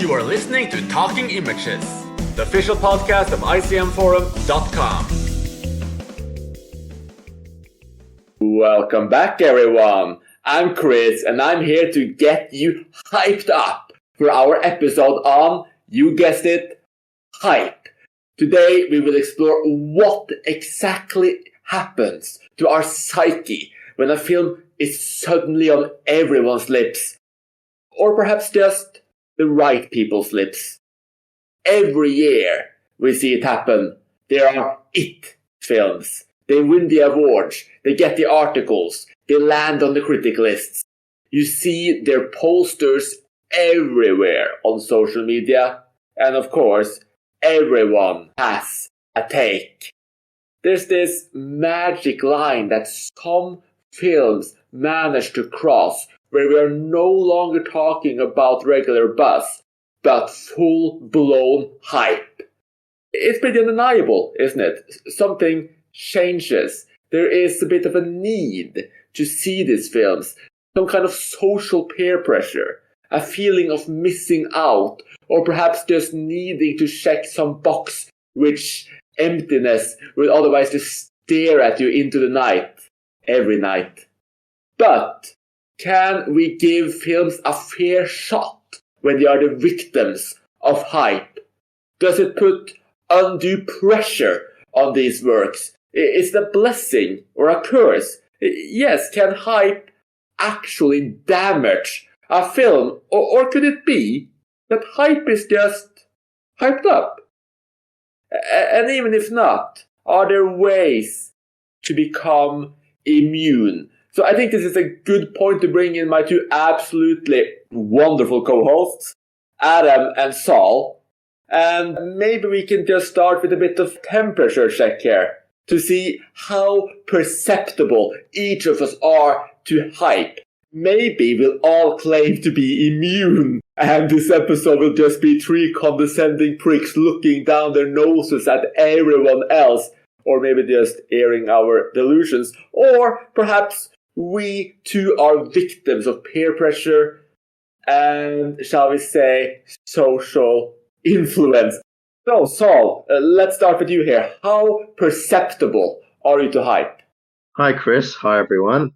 You are listening to Talking Images, the official podcast of icmforum.com. Welcome back, everyone. I'm Chris, and I'm here to get you hyped up for our episode on, you guessed it, hype. Today, we will explore what exactly happens to our psyche when a film is suddenly on everyone's lips, or perhaps just the right people's lips. Every year we see it happen. There are IT films. They win the awards. They get the articles. They land on the critic lists. You see their posters everywhere on social media. And of course, everyone has a take. There's this magic line that some films manage to cross, where we are no longer talking about regular buzz, but full-blown hype. It's pretty undeniable, isn't it? Something changes. There is a bit of a need to see these films, some kind of social peer pressure, a feeling of missing out, or perhaps just needing to check some box which emptiness would otherwise just stare at you into the night, every night. But can we give films a fair shot when they are the victims of hype? Does it put undue pressure on these works? Is it a blessing or a curse? Yes, can hype actually damage a film? Or could it be that hype is just hyped up? And even if not, are there ways to become immune? So I think this is a good point to bring in my two absolutely wonderful co-hosts, Adam and Saul. And maybe we can just start with a bit of temperature check here to see how perceptible each of us are to hype. Maybe we'll all claim to be immune, and this episode will just be three condescending pricks looking down their noses at everyone else, or maybe just airing our delusions, or perhaps we too are victims of peer pressure and, shall we say, social influence. So, Saul, let's start with you here. How perceptible are you to hype? Hi, Chris. Hi, everyone.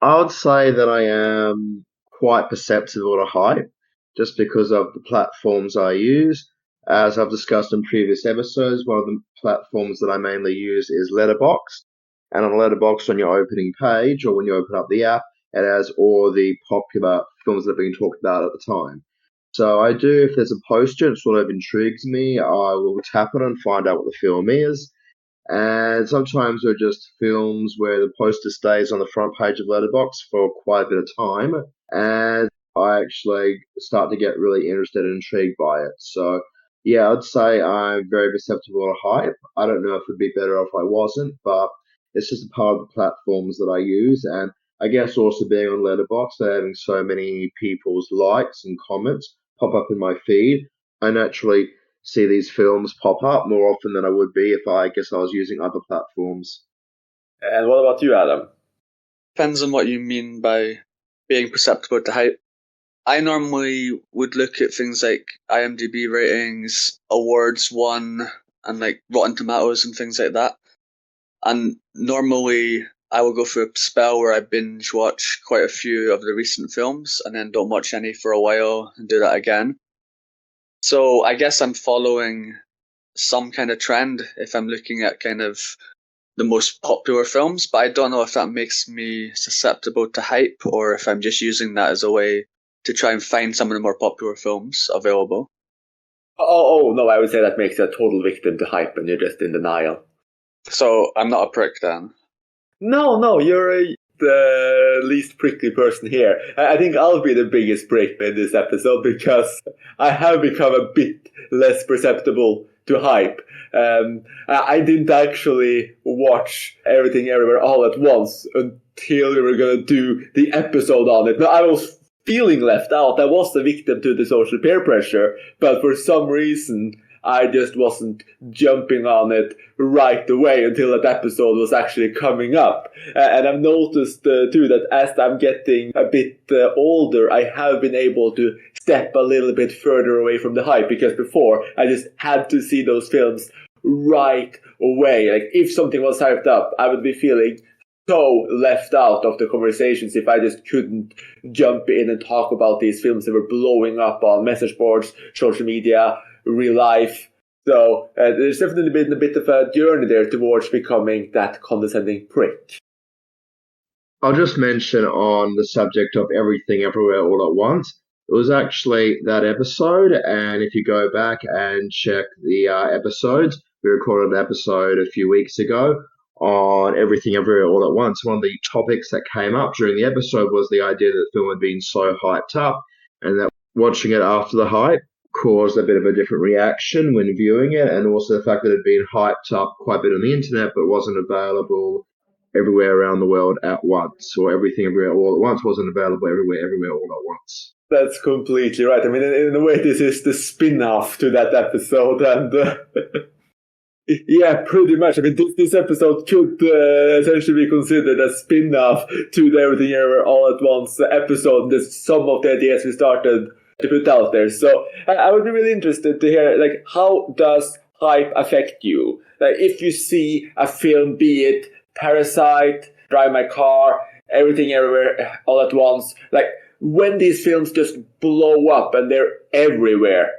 I would say that I am quite perceptible to hype just because of the platforms I use. As I've discussed in previous episodes, one of the platforms that I mainly use is Letterboxd. And on Letterboxd, on your opening page, or when you open up the app, it has all the popular films that are being talked about at the time. So I do, if there's a poster, it sort of intrigues me, I will tap it and find out what the film is. And sometimes there are just films where the poster stays on the front page of Letterboxd for quite a bit of time, and I actually start to get really interested and intrigued by it. So yeah, I'd say I'm very perceptible to hype. I don't know if it'd be better if I wasn't, but it's just a part of the platforms that I use. And I guess also being on Letterboxd, having so many people's likes and comments pop up in my feed, I naturally see these films pop up more often than I would be if I was using other platforms. And what about you, Adam? Depends on what you mean by being perceptible to hype. I normally would look at things like IMDb ratings, awards won, and like Rotten Tomatoes and things like that. And normally I will go through a spell where I binge watch quite a few of the recent films and then don't watch any for a while and do that again. So I guess I'm following some kind of trend if I'm looking at kind of the most popular films, but I don't know if that makes me susceptible to hype or if I'm just using that as a way to try and find some of the more popular films available. Oh, no, I would say that makes you a total victim to hype and you're just in denial. So I'm not a prick then? No, you're the least prickly person here. I think I'll be the biggest prick in this episode because I have become a bit less perceptible to hype. I didn't actually watch Everything Everywhere All at Once until we were going to do the episode on it. Now, I was feeling left out. I was the victim to the social peer pressure, but for some reason I just wasn't jumping on it right away until that episode was actually coming up. And I've noticed too that as I'm getting a bit older, I have been able to step a little bit further away from the hype, because before I just had to see those films right away. Like if something was hyped up, I would be feeling so left out of the conversations if I just couldn't jump in and talk about these films that were blowing up on message boards, social media, real life. So there's definitely been a bit of a journey there towards becoming that condescending prick. I'll just mention on the subject of Everything Everywhere All at Once, it was actually that episode, and if you go back and check the episodes, we recorded an episode a few weeks ago on Everything Everywhere All at Once. One of the topics that came up during the episode was the idea that the film had been so hyped up, and that watching it after the hype caused a bit of a different reaction when viewing it, and also the fact that it had been hyped up quite a bit on the internet but wasn't available everywhere around the world at once, or Everything Everywhere All at Once wasn't available everywhere all at once. That's completely right. I mean, in a way, this is the spin-off to that episode, and yeah, pretty much. I mean, this episode could essentially be considered a spin-off to the Everything Everywhere All at Once episode. There's some of the ideas we started to put out there. So I would be really interested to hear, like, how does hype affect you? Like, if you see a film, be it Parasite, Drive My Car, Everything Everywhere All at Once, like, when these films just blow up and they're everywhere,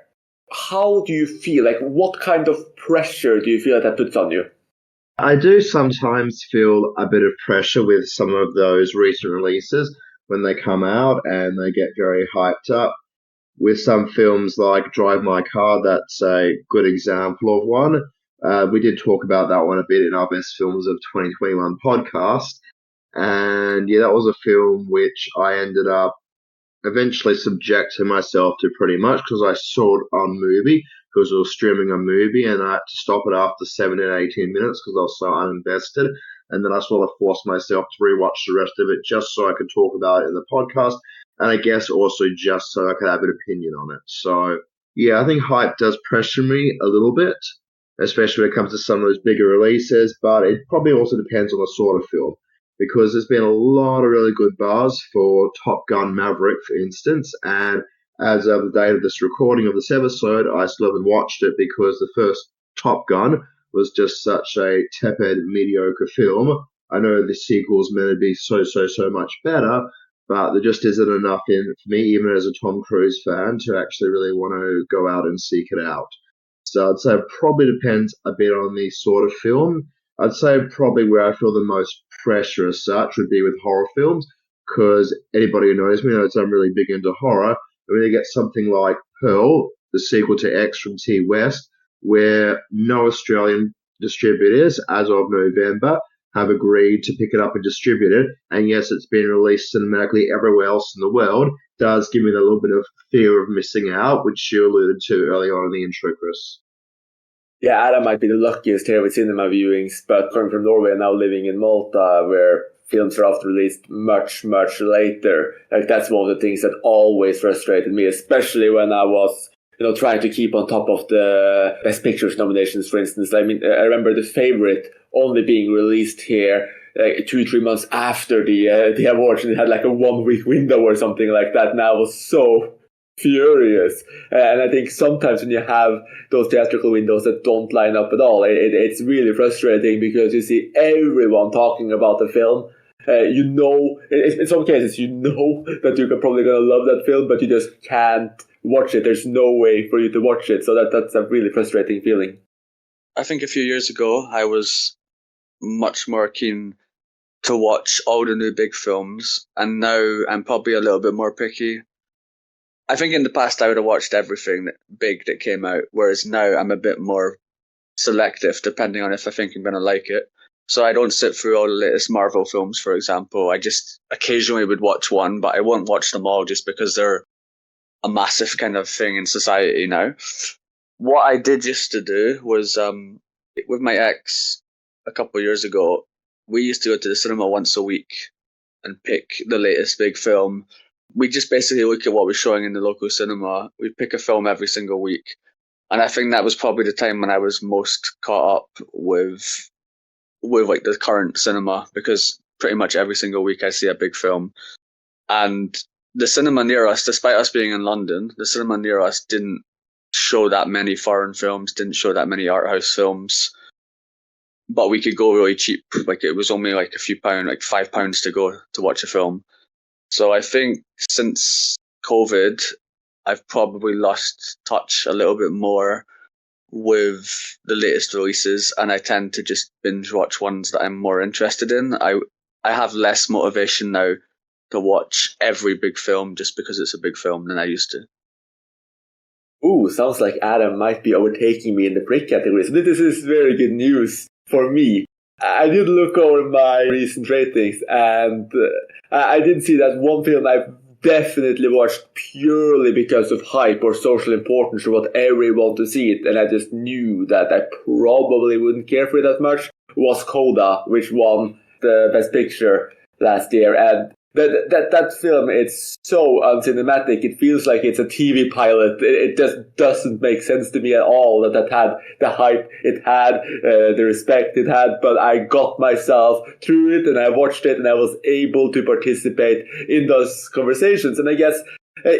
how do you feel? Like, what kind of pressure do you feel that puts on you? I do sometimes feel a bit of pressure with some of those recent releases when they come out and they get very hyped up. With some films like Drive My Car, that's a good example of one. We did talk about that one a bit in our Best Films of 2021 podcast. And yeah, that was a film which I ended up eventually subjecting myself to pretty much because I saw it on Movie, because I was streaming a movie and I had to stop it after 17, 18 minutes because I was so uninvested. And then I sort of forced myself to rewatch the rest of it just so I could talk about it in the podcast. And I guess also just so I could have an opinion on it. So yeah, I think hype does pressure me a little bit, especially when it comes to some of those bigger releases, but it probably also depends on the sort of film. Because there's been a lot of really good buzz for Top Gun Maverick, for instance, and as of the date of this recording of this episode, I still haven't watched it because the first Top Gun was just such a tepid, mediocre film. I know the sequel's meant to be so much better, but there just isn't enough in it for me, even as a Tom Cruise fan, to actually really want to go out and seek it out. So I'd say it probably depends a bit on the sort of film. I'd say probably where I feel the most pressure as such would be with horror films, because anybody who knows me knows I'm really big into horror. And when you get something like Pearl, the sequel to X from T West, where no Australian distributors, as of November, have agreed to pick it up and distribute it, and yes, it's been released cinematically everywhere else in the world, does give me a little bit of fear of missing out, which you alluded to early on in the intro, Chris. Yeah, Adam might be the luckiest here with cinema viewings, but coming from Norway and now living in Malta, where films are often released much later, like that's one of the things that always frustrated me, especially when I was, trying to keep on top of the Best Pictures nominations, for instance. I mean, I remember The Favourite only being released here like 2-3 months after the awards, and it had like a 1-week window or something like that. And I was so furious. And I think sometimes when you have those theatrical windows that don't line up at all, it's really frustrating because you see everyone talking about the film. In some cases, that you're probably going to love that film, but you just can't watch it. There's no way for you to watch it. So that's a really frustrating feeling. I think a few years ago, I was much more keen to watch all the new big films, and now I'm probably a little bit more picky. I think in the past I would have watched everything big that came out, whereas now I'm a bit more selective depending on if I think I'm going to like it. So I don't sit through all the latest Marvel films, for example. I just occasionally would watch one, but I won't watch them all just because they're a massive kind of thing in society now. What I did used to do was, with my ex a couple of years ago, we used to go to the cinema once a week and pick the latest big film. We just basically look at what was showing in the local cinema. We pick a film every single week, And I think that was probably the time when I was most caught up with like the current cinema, because pretty much every single week I see a big film. And the cinema near us, despite us being in London, the cinema near us didn't show that many foreign films, didn't show that many art house films. But we could go really cheap. Like, it was only like a few pounds, like £5 to go to watch a film. So I think since COVID, I've probably lost touch a little bit more with the latest releases, and I tend to just binge watch ones that I'm more interested in. I have less motivation now to watch every big film just because it's a big film than I used to. Ooh, sounds like Adam might be overtaking me in the prick category. So this is very good news for me. I did look over my recent ratings, and I did see that one film I've definitely watched purely because of hype or social importance or what everyone to see it, and I just knew that I probably wouldn't care for it that much, was Coda, which won the Best Picture last year. And that film, it's so uncinematic. It feels like it's a TV pilot. It just doesn't make sense to me at all that had the hype it had, the respect it had. But I got myself through it, and I watched it, and I was able to participate in those conversations. And I guess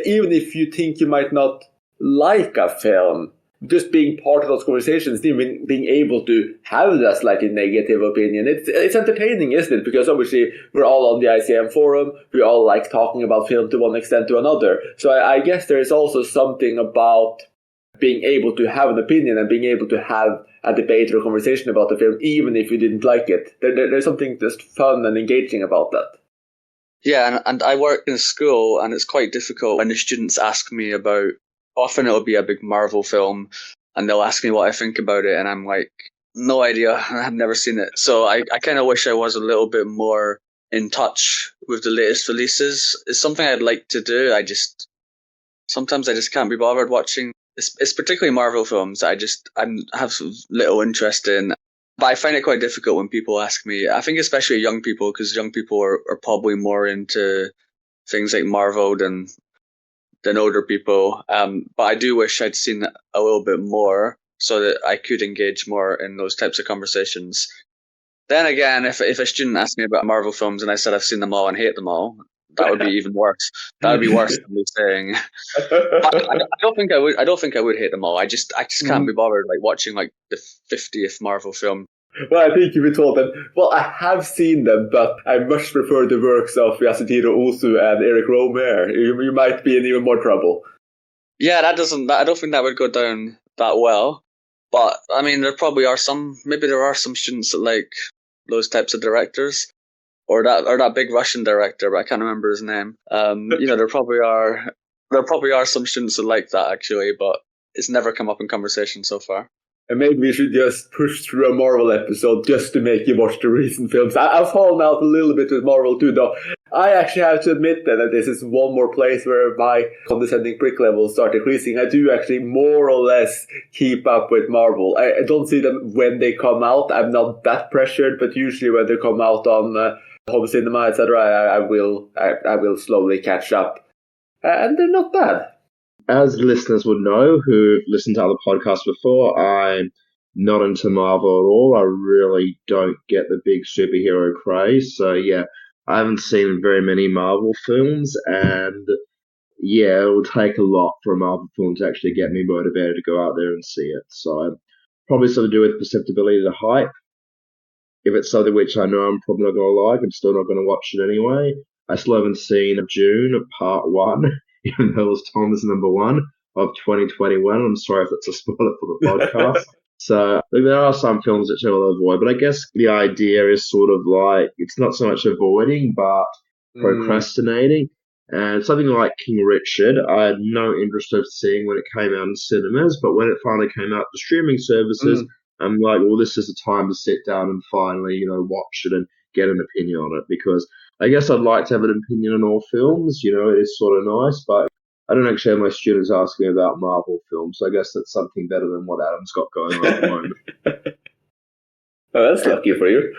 even if you think you might not like a film, just being part of those conversations, even being able to have that slightly negative opinion, it's entertaining, isn't it? Because obviously we're all on the ICM forum, we all like talking about film to one extent to another. So I guess there is also something about being able to have an opinion and being able to have a debate or a conversation about the film, even if you didn't like it. There's something just fun and engaging about that. Yeah, and I work in school, and it's quite difficult when the students ask me about. Often it'll be a big Marvel film, and they'll ask me what I think about it, and I'm like, no idea, I've never seen it. So I kind of wish I was a little bit more in touch with the latest releases. It's something I'd like to do. Sometimes I just can't be bothered watching. It's particularly Marvel films. I have little interest in. But I find it quite difficult when people ask me. I think especially young people, because young people are probably more into things like Marvel than older people. But I do wish I'd seen a little bit more so that I could engage more in those types of conversations. Then again, if a student asked me about Marvel films and I said I've seen them all and hate them all, that would be even worse. That would be worse than me saying. I don't think I would. I don't think I would hate them all. I just can't be bothered like watching like the 50th Marvel film. Well, I think if you told them, well, I have seen them, but I much prefer the works of Yasutiro Ozu and Eric Romer, you might be in even more trouble. Yeah, I don't think that would go down that well. But, I mean, maybe there are some students that like those types of directors. Or that big Russian director, but I can't remember his name. There probably are some students that like that, actually, but it's never come up in conversation so far. And maybe we should just push through a Marvel episode just to make you watch the recent films. I've fallen out a little bit with Marvel too, though. I actually have to admit that this is one more place where my condescending prick levels start decreasing. I do actually more or less keep up with Marvel. I don't see them when they come out. I'm not that pressured, but usually when they come out on home cinema, etc., I will slowly catch up. And they're not bad. As listeners would know who've listened to other podcasts before, I'm not into Marvel at all. I really don't get the big superhero craze. So, yeah, I haven't seen very many Marvel films. And, yeah, it will take a lot for a Marvel film to actually get me motivated to go out there and see it. So, probably something to do with perceptibility to hype. If it's something which I know I'm probably not going to like, I'm still not going to watch it anyway. I still haven't seen June Part 1, even though it was Thomas number 1 of 2021. I'm sorry if that's a spoiler for the podcast. So there are some films that I'll avoid, but I guess the idea is sort of like, it's not so much avoiding, but procrastinating. And something like King Richard, I had no interest of seeing when it came out in cinemas, but when it finally came out to streaming services, I'm like, well, this is the time to sit down and finally, watch it and get an opinion on it, because I guess I'd like to have an opinion on all films. It is sort of nice, but I don't actually have my students asking me about Marvel films. So I guess that's something better than what Adam's got going on at the moment. Oh, that's lucky for you.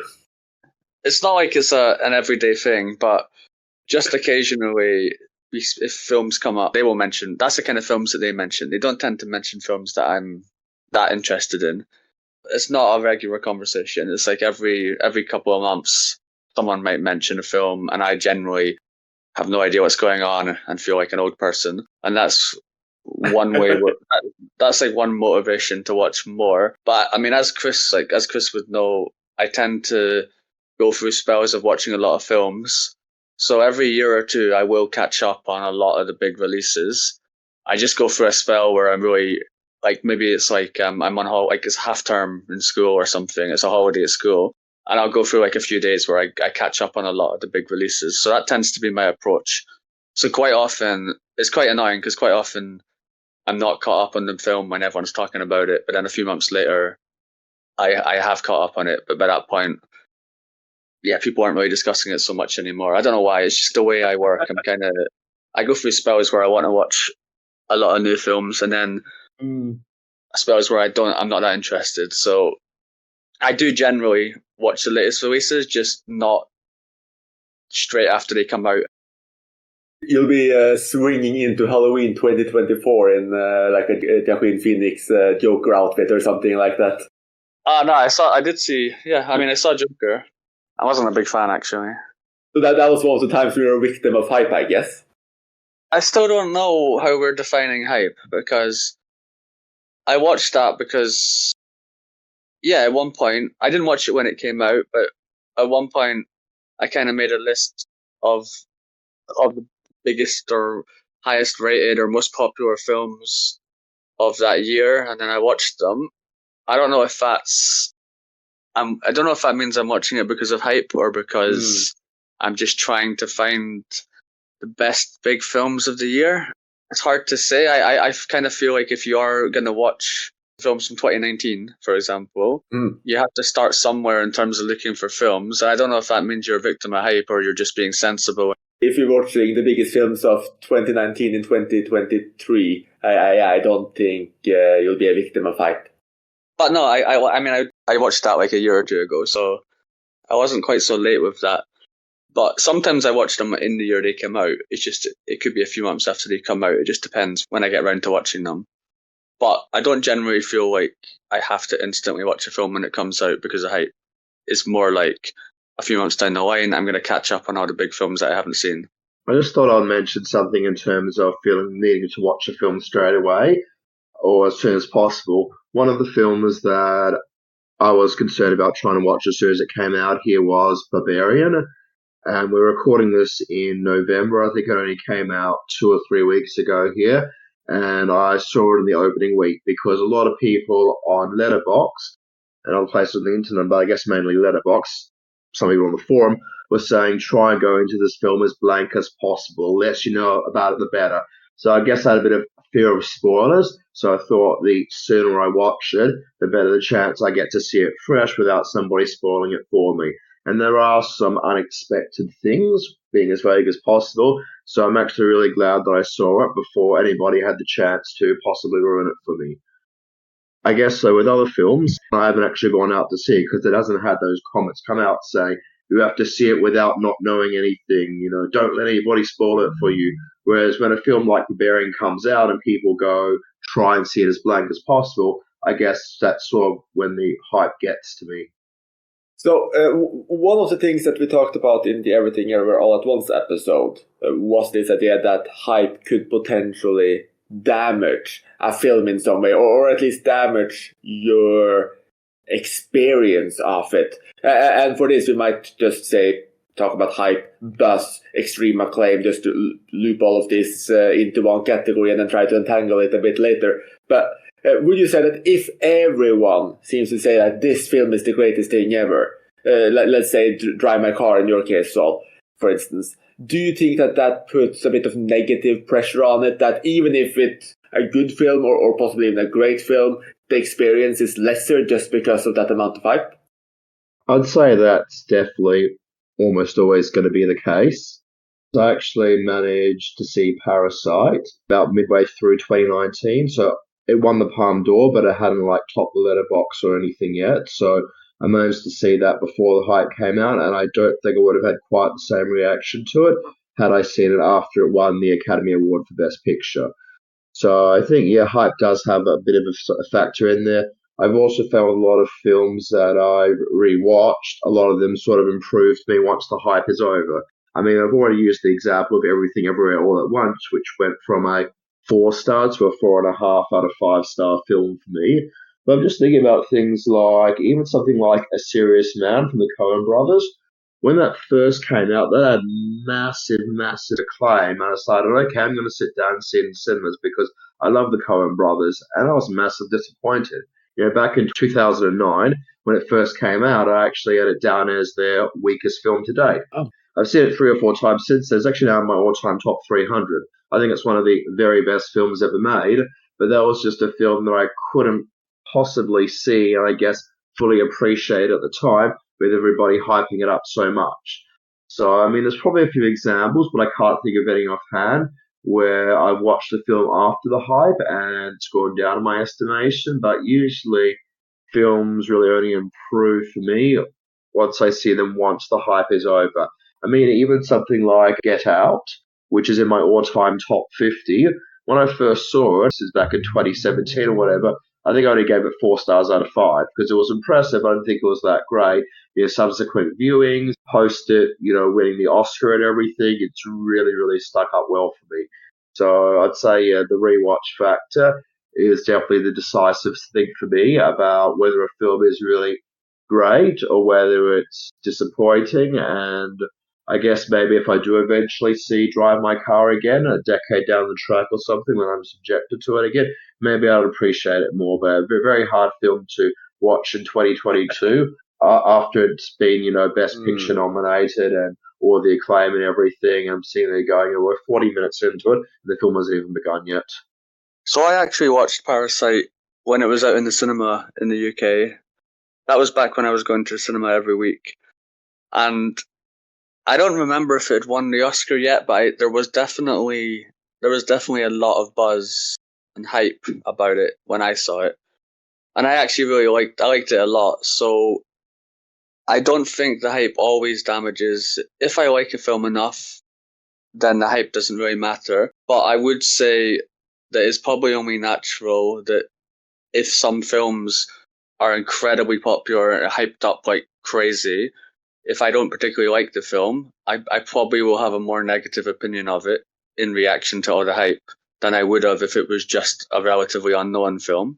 It's not like it's an everyday thing, but just occasionally if films come up, they will mention, that's the kind of films that they mention. They don't tend to mention films that I'm that interested in. It's not a regular conversation. It's like every couple of months, someone might mention a film, and I generally have no idea what's going on and feel like an old person. And that's one way. That's like one motivation to watch more. But I mean, as Chris would know, I tend to go through spells of watching a lot of films. So every year or two, I will catch up on a lot of the big releases. I just go through a spell where I'm really like, maybe it's like I'm on like it's half term in school or something. It's a holiday at school, and I'll go through like a few days where I catch up on a lot of the big releases. So that tends to be my approach. So quite often, it's quite annoying because quite often I'm not caught up on the film when everyone's talking about it, but then a few months later, I have caught up on it. But by that point, yeah, people aren't really discussing it so much anymore. I don't know why. It's just the way I work. I go through spells where I want to watch a lot of new films, and then spells where I'm not that interested. So I do generally watch the latest releases, just not straight after they come out. You'll be swinging into Halloween 2024 in like a Joaquin Phoenix Joker outfit or something like that. No, I saw Joker. I wasn't a big fan, actually. So that was one of the times we were a victim of hype, I guess. I still don't know how we're defining hype, because I watched that because, yeah, at one point, I didn't watch it when it came out, but at one point, I kind of made a list of the biggest or highest rated or most popular films of that year, and then I watched them. I don't know if I don't know if that means I'm watching it because of hype or because I'm just trying to find the best big films of the year. It's hard to say. I kind of feel like if you are going to watch films from 2019, for example, you have to start somewhere in terms of looking for films. I don't know if that means you're a victim of hype or you're just being sensible. If you're watching the biggest films of 2019 and 2023, I don't think you'll be a victim of hype. But no, I watched that like a year or two ago, so I wasn't quite so late with that. But sometimes I watch them in the year they came out. It's just, it could be a few months after they come out. It just depends when I get around to watching them. But I don't generally feel like I have to instantly watch a film when it comes out because of hype. It's more like a few months down the line, I'm going to catch up on all the big films that I haven't seen. I just thought I'd mention something in terms of needing to watch a film straight away or as soon as possible. One of the films that I was concerned about trying to watch as soon as it came out here was Barbarian. And we're recording this in November. I think it only came out 2 or 3 weeks ago here. And I saw it in the opening week because a lot of people on Letterboxd and other places on the internet, but I guess mainly Letterboxd, some people on the forum, were saying try and go into this film as blank as possible. The less you know about it, the better. So I guess I had a bit of fear of spoilers. So I thought the sooner I watch it, the better the chance I get to see it fresh without somebody spoiling it for me. And there are some unexpected things, being as vague as possible. So I'm actually really glad that I saw it before anybody had the chance to possibly ruin it for me. I guess so with other films, I haven't actually gone out to see it because it hasn't had those comments come out saying you have to see it without not knowing anything, don't let anybody spoil it for you. Whereas when a film like Barbarian comes out and people go, try and see it as blank as possible, I guess that's sort of when the hype gets to me. So one of the things that we talked about in the Everything Everywhere All at Once episode was this idea that hype could potentially damage a film in some way, or at least damage your experience of it. And for this, we might just talk about hype, buzz, extreme acclaim, just to loop all of this into one category and then try to untangle it a bit later. But would you say that if everyone seems to say that this film is the greatest thing ever, let's say Drive My Car in your case, Saul, for instance, do you think that puts a bit of negative pressure on it, that even if it's a good film or possibly even a great film, the experience is lesser just because of that amount of hype? I'd say that's definitely almost always going to be the case. I actually managed to see Parasite about midway through 2019, so it won the Palme d'Or, but it hadn't topped the letterbox or anything yet. So I managed to see that before the hype came out, and I don't think I would have had quite the same reaction to it. had I seen it after it won the Academy Award for Best Picture. So I think, yeah, hype does have a bit of a factor in there. I've also found a lot of films that I've rewatched, a lot of them sort of improved me once the hype is over. I mean, I've already used the example of Everything Everywhere All at Once, which went from a 4-star to a 4.5 out of 5-star film for me. But I'm just thinking about things like even something like A Serious Man from the Coen brothers. When that first came out, that had massive, massive acclaim. And I decided, okay, I'm going to sit down and see it in cinemas because I love the Coen brothers. And I was massively disappointed. Back in 2009, when it first came out, I actually had it down as their weakest film to date. Oh. I've seen it 3 or 4 times since. It's actually now in my all-time top 300. I think it's one of the very best films ever made, but that was just a film that I couldn't possibly see and I guess fully appreciate at the time with everybody hyping it up so much. So, I mean, there's probably a few examples, but I can't think of any offhand where I've watched the film after the hype and it's gone down in my estimation, but usually films really only improve for me once I see them once the hype is over. I mean, even something like Get Out, which is in my all-time top 50, when I first saw it, this is back in 2017 or whatever, I think I only gave it 4 stars out of 5 because it was impressive. I didn't think it was that great. Subsequent viewings, post it, winning the Oscar and everything, it's really, really stuck up well for me. So I'd say the rewatch factor is definitely the decisive thing for me about whether a film is really great or whether it's disappointing. And I guess maybe if I do eventually see Drive My Car again, a decade down the track or something, when I'm subjected to it again, maybe I'll appreciate it more. But a very hard film to watch in 2022 after it's been, Best Picture nominated and all the acclaim and everything. I'm sitting there going, we're 40 minutes into it, and the film hasn't even begun yet. So I actually watched Parasite when it was out in the cinema in the UK. That was back when I was going to the cinema every week. And I don't remember if it had won the Oscar yet, but there was definitely a lot of buzz and hype about it when I saw it. And I actually really liked it a lot. So I don't think the hype always damages. If I like a film enough, then the hype doesn't really matter. But I would say that it's probably only natural that if some films are incredibly popular and hyped up like crazy, if I don't particularly like the film, I probably will have a more negative opinion of it in reaction to all the hype than I would have if it was just a relatively unknown film.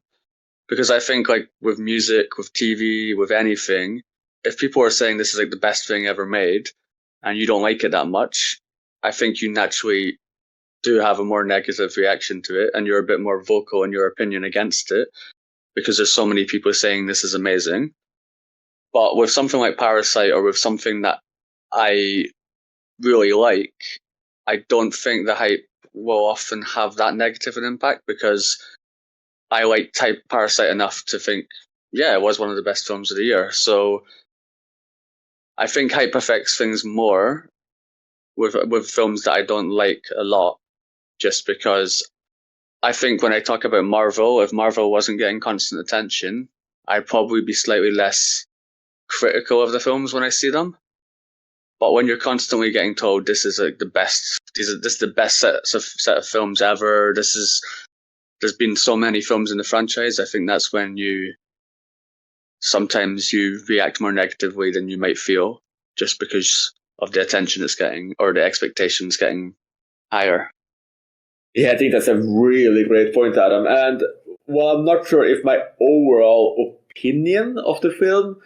Because I think like with music, with TV, with anything, if people are saying this is like the best thing ever made and you don't like it that much, I think you naturally do have a more negative reaction to it and you're a bit more vocal in your opinion against it because there's so many people saying this is amazing. But with something like Parasite or with something that I really like, I don't think the hype will often have that negative an impact because I like Parasite enough to think, yeah, it was one of the best films of the year. So I think hype affects things more with films that I don't like a lot, just because I think when I talk about Marvel, if Marvel wasn't getting constant attention, I'd probably be slightly less critical of the films when I see them. But when you're constantly getting told this is like the best, this is the best set of films ever, there's been so many films in the franchise, I think that's when sometimes you react more negatively than you might feel just because of the attention it's getting or the expectations getting higher. Yeah, I think that's a really great point, Adam. And while I'm not sure if my overall opinion of the film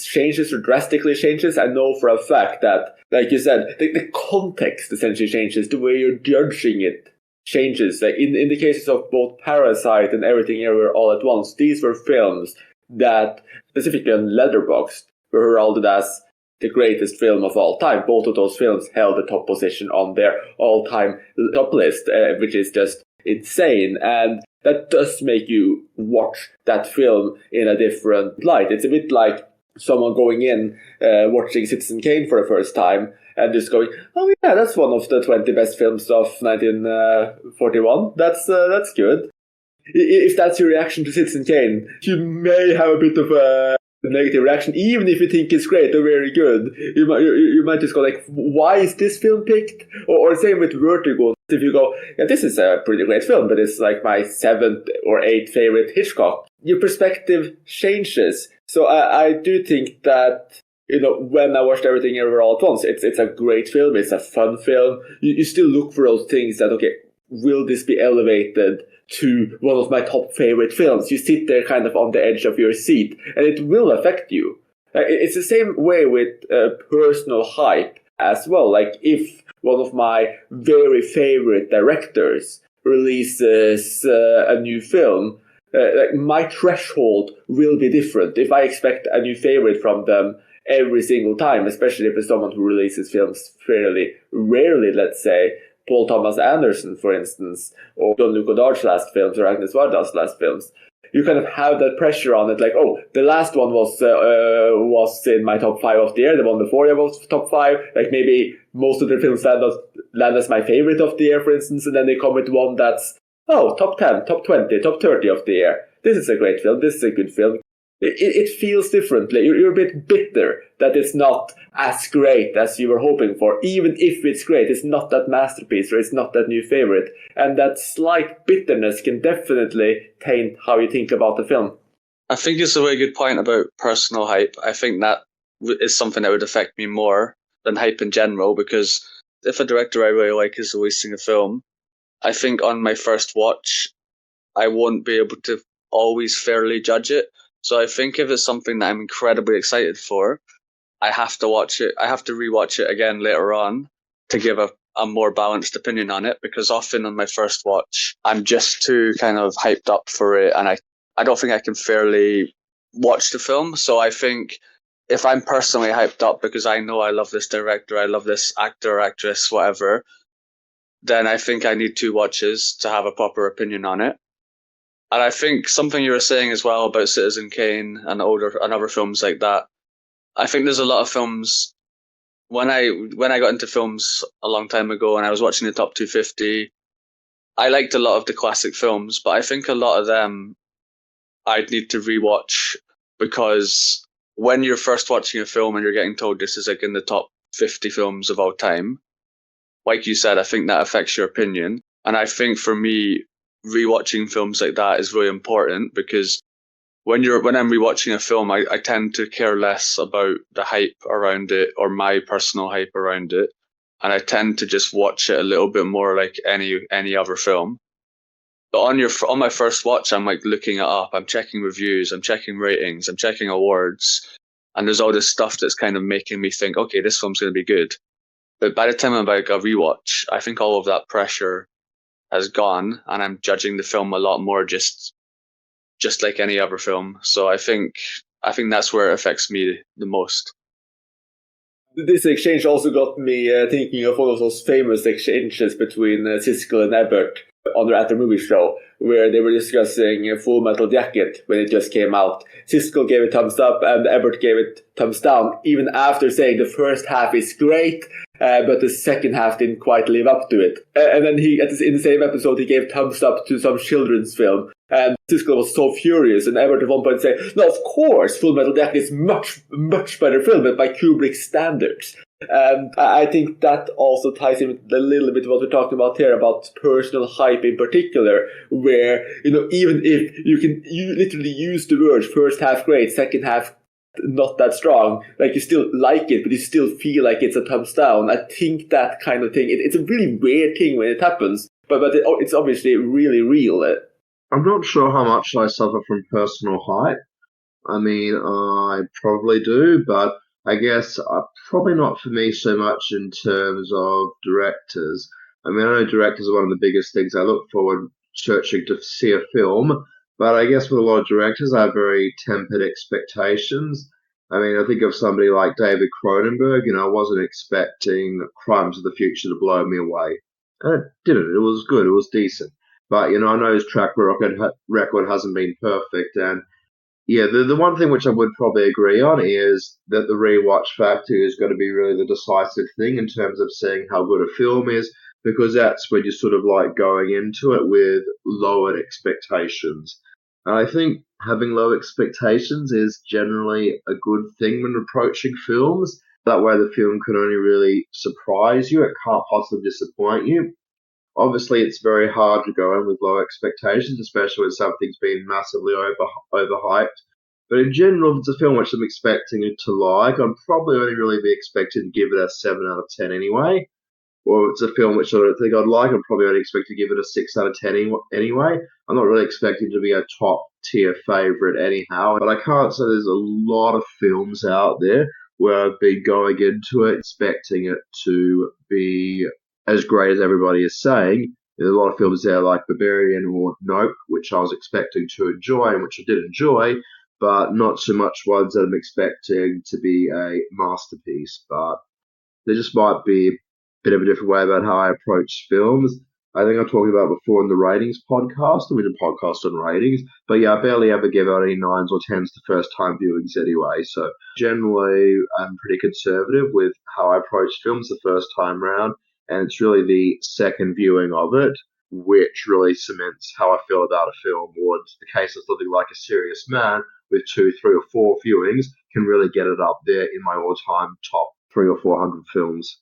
changes or drastically changes, I know for a fact that, like you said, the context essentially changes, the way you're judging it changes. Like in the cases of both Parasite and Everything Everywhere All at Once, these were films that, specifically on Letterboxd, were heralded as the greatest film of all time. Both of those films held the top position on their all-time top list, which is just insane. And that does make you watch that film in a different light. It's a bit like someone going in, watching Citizen Kane for the first time, and just going, oh yeah, that's one of the 20 best films of 1941. That's good. If that's your reaction to Citizen Kane, you may have a bit of a negative reaction, even if you think it's great or very good. You might just go like, why is this film picked? Or same with Vertigo. If you go, yeah, this is a pretty great film, but it's like my 7th or 8th favorite Hitchcock, your perspective changes. So I do think that, when I watched Everything Everywhere All at Once, it's a great film, it's a fun film. You still look for those things that, okay, will this be elevated to one of my top favorite films? You sit there kind of on the edge of your seat, and it will affect you. It's the same way with personal hype as well. Like if one of my very favorite directors releases a new film, like my threshold will be different. If I expect a new favorite from them every single time, especially if it's someone who releases films fairly rarely, let's say, Paul Thomas Anderson, for instance, or Jean-Luc Godard's last films, or Agnes Varda's last films, you kind of have that pressure on it, like, oh, the last one was in my top 5 of the year, the one before it was top 5, like maybe most of the films land as my favorite of the year, for instance, and then they come with one that's, top 10, top 20, top 30 of the year. This is a great film, this is a good film. It feels differently. You're a bit bitter that it's not as great as you were hoping for. Even if it's great, it's not that masterpiece or it's not that new favorite. And that slight bitterness can definitely taint how you think about the film. I think it's a very good point about personal hype. I think that is something that would affect me more than hype in general, because if a director I really like is releasing a film, I think on my first watch, I won't be able to always fairly judge it. So I think if it's something that I'm incredibly excited for, I have to watch it. I have to rewatch it again later on to give a more balanced opinion on it, because often on my first watch, I'm just too kind of hyped up for it, and I don't think I can fairly watch the film. So I think if I'm personally hyped up because I know I love this director, I love this actor, actress, whatever, then I think I need 2 watches to have a proper opinion on it. And I think something you were saying as well about Citizen Kane and other films like that, I think there's a lot of films, when I got into films a long time ago and I was watching the top 250, I liked a lot of the classic films, but I think a lot of them I'd need to rewatch, because when you're first watching a film and you're getting told this is like in the top 50 films of all time, like you said, I think that affects your opinion. And I think for me, rewatching films like that is really important, because when I'm rewatching a film, I tend to care less about the hype around it or my personal hype around it, and I tend to just watch it a little bit more like any other film. But on my first watch, I'm like looking it up, I'm checking reviews, I'm checking ratings, I'm checking awards, and there's all this stuff that's kind of making me think, okay, this film's going to be good. But by the time I'm like a rewatch, I think all of that pressure has gone, and I'm judging the film a lot more just like any other film. So I think that's where it affects me the most. This exchange also got me thinking of one of those famous exchanges between Siskel and Ebert on their At the Movie Show, where they were discussing Full Metal Jacket when it just came out. Siskel gave it thumbs up and Ebert gave it thumbs down, even after saying the first half is great, but the second half didn't quite live up to it. And then in the same episode, he gave thumbs up to some children's film. And Siskel was so furious, and Ebert at one point said, no, of course, Full Metal Jacket is much, much better film, but by Kubrick's standards. And I think that also ties in with a little bit what we're talking about here, about personal hype in particular, where, even if you literally use the words first half great, second half not that strong, like you still like it, but you still feel like it's a thumbs down. I think that kind of thing, it's a really weird thing when it happens, but it's obviously really real. I'm not sure how much I suffer from personal hype. I mean, I probably do, but I guess probably not for me so much in terms of directors. I mean, I know directors are one of the biggest things I look forward searching to see a film, but I guess with a lot of directors, I have very tempered expectations. I mean, I think of somebody like David Cronenberg. I wasn't expecting Crimes of the Future to blow me away. And it didn't. It was good. It was decent. But, I know his track record hasn't been perfect. And, yeah, the one thing which I would probably agree on is that the rewatch factor is going to be really the decisive thing in terms of seeing how good a film is, because that's when you're sort of like going into it with lowered expectations. And I think having low expectations is generally a good thing when approaching films. That way, the film can only really surprise you. It can't possibly disappoint you. Obviously, it's very hard to go in with low expectations, especially when something's been massively overhyped. But in general, if it's a film which I'm expecting it to like, I'd probably only really be expecting to give it a 7 out of 10 anyway. Or if it's a film which I don't think I'd like, I'm probably only expecting to give it a 6 out of 10 anyway. I'm not really expecting it to be a top tier favourite anyhow. But I can't say there's a lot of films out there where I've been going into it expecting it to be as great as everybody is saying. There's a lot of films there like Barbarian or Nope, which I was expecting to enjoy and which I did enjoy, but not so much ones that I'm expecting to be a masterpiece. But there just might be a bit of a different way about how I approach films. I think I talked about before in the ratings podcast, and we did a podcast on ratings. But yeah, I barely ever give out any 9s or 10s the first time viewings anyway. So generally, I'm pretty conservative with how I approach films the first time round. And it's really the second viewing of it which really cements how I feel about a film. Or in the case of something like A Serious Man, with 2, 3, or 4 viewings, can really get it up there in my all-time top 300 or 400 films.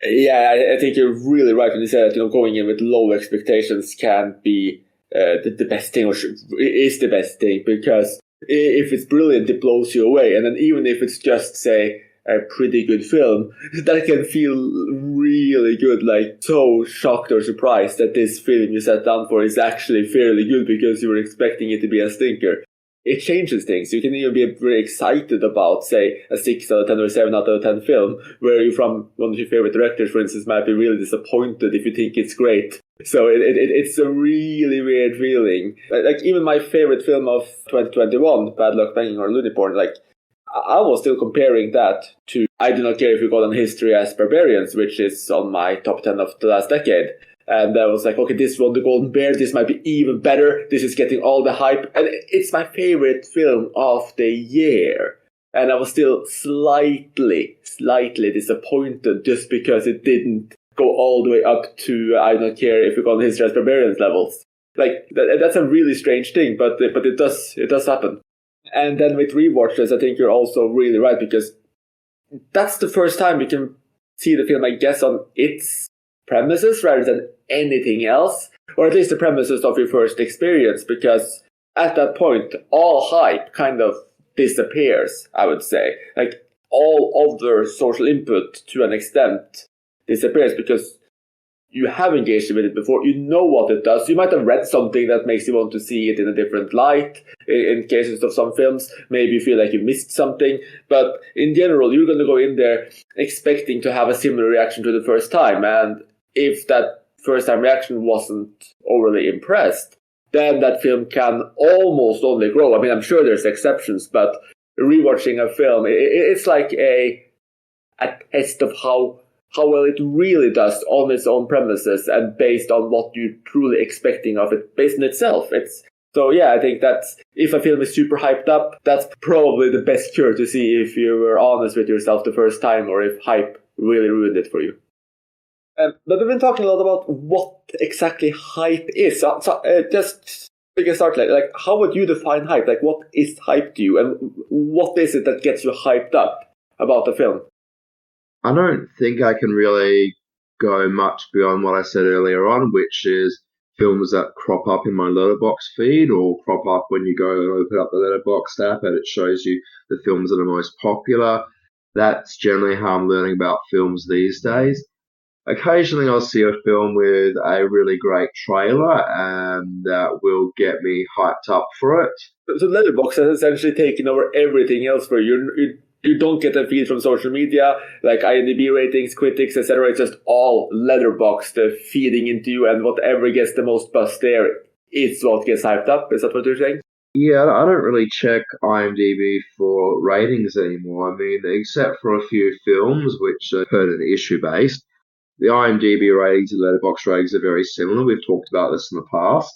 Yeah, I think you're really right when you say that, going in with low expectations can be the best thing, or is the best thing, because if it's brilliant, it blows you away. And then even if it's just, say, a pretty good film, that can feel really good, like so shocked or surprised that this film you sat down for is actually fairly good because you were expecting it to be a stinker. It changes things. You can even be very excited about, say, a 6 out of 10 or 7 out of 10 film, where you, from one of your favorite directors, for instance, might be really disappointed if you think it's great. So it's a really weird feeling. Like, even my favorite film of 2021, Bad Luck Banging or Looney Porn, like, I was still comparing that to I Do Not Care If You Got on History as Barbarians, which is on my top 10 of the last decade. And I was like, okay, this won the Golden Bear. This might be even better. This is getting all the hype. And it's my favorite film of the year. And I was still slightly disappointed just because it didn't go all the way up to I Don't Care If You Got on History as Barbarians levels. Like, that's a really strange thing, but it does happen. And then with rewatches, I think you're also really right, because that's the first time you can see the film, I guess, on its premises rather than anything else, or at least the premises of your first experience, because at that point, all hype kind of disappears, I would say. Like, all other social input, to an extent, disappears, because you have engaged with it before, you know what it does. You might have read something that makes you want to see it in a different light. In cases of some films, maybe you feel like you missed something. But in general, you're going to go in there expecting to have a similar reaction to the first time. And if that first time reaction wasn't overly impressed, then that film can almost only grow. I mean, I'm sure there's exceptions, but rewatching a film, it's like a test of how well it really does on its own premises and based on what you're truly expecting of it based on itself. So yeah, I think that if a film is super hyped up, that's probably the best cure to see if you were honest with yourself the first time or if hype really ruined it for you. But we've been talking a lot about what exactly hype is. Just we can start like how would you define hype? Like, what is hype to you, and what is it that gets you hyped up about the film? I don't think I can really go much beyond what I said earlier on, which is films that crop up in my Letterboxd feed or crop up when you go and open up the Letterboxd app and it shows you the films that are most popular. That's generally how I'm learning about films these days. Occasionally I'll see a film with a really great trailer and that will get me hyped up for it. So Letterboxd has essentially taken over everything else for you. You don't get a feed from social media, like IMDb ratings, critics, etc. It's just all Letterboxd feeding into you, and whatever gets the most buzz there is what gets hyped up. Is that what you're saying? Yeah, I don't really check IMDb for ratings anymore. I mean, except for a few films which are pertinent issue-based. The IMDb ratings and Letterboxd ratings are very similar. We've talked about this in the past.